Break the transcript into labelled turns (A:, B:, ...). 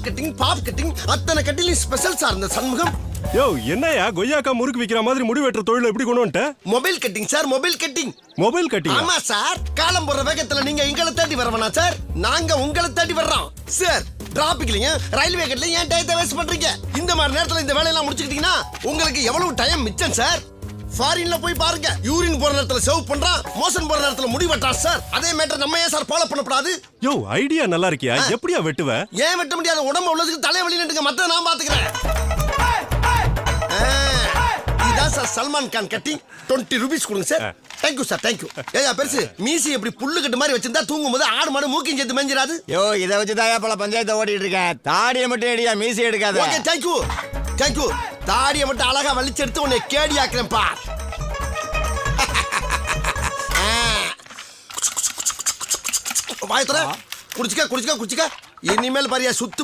A: Cutting bob cutting அத்தனை கட்டிலும் special sir இந்த சண்முகம்.
B: யோ என்னையா கொய்யாக்கா முறுக்கு விக்கிற மாதிரி முடி வெட்டுற தொழில் எப்படி கொண்டு வந்துட்ட?
A: Mobile cutting sir, mobile cutting.
B: Mobile cutting?
A: ஆமா சார். காலம் போற வேகத்துல நீங்க எங்களை தேடி வரவனா சார்? நாங்க உங்களை தேடி வர்றோம் சார். டிராபிக்லயும் ரயில்வே கட்லயும் ஏன் டயத்தை வேஸ்ட் பண்றீங்க? இந்த மாதிரி நேரத்துல இந்த வேலையெல்லாம் முடிச்சுக்கிட்டீங்கன்னா உங்களுக்கு எவ்வளவு டைம் மிச்சம் சார். ஃபாரின்ல போய் பாருங்க, யூரின் போற நேரத்துல சேவ் பண்றான், மோஷன் போற நேரத்துல முடி வெட்டான் சார். அதே மேட்டர் நம்ம ஏன் சார் ஃபாலோ பண்ணக்கூடாது?
B: யோ ஐடியா நல்லா இருக்கியா? எப்படியா வெட்டுவ?
A: ஏன் வெட்ட முடியாத? உடம்பு உள்ளதுக்கு தலைவலி நின்றுங்க, மத்த நான் பாத்துக்கிறேன். இதான் sir Salman Khan cutting. 20 rupees கொடுங்க சார். Thank you sir, thank you. ஏயா பெருசு மீசி எப்படி புல்லு கட்டு மாதிரி வச்சிருந்தா தூங்கும் போது ஆடு மாடு மூக்கிங் சேர்த்து மேஞ்சிராது?
C: யோ இதை வச்சுதாயா பல பஞ்சாயத்தை ஓட்டிட்டு இருக்கேன். தாடியை மட்டும் எடியா, மீசி எடுக்காத.
A: Okay thank you, thank you. தாடியை மட்டும் அழகா வலிச்சு எடுத்து உன்னை கேடி ஆக்குறேன் பார். வாயத்தர குடிச்சுக்க குடிச்சுக்க குடிச்சுக்க. இனிமேல் பாரியா சுத்து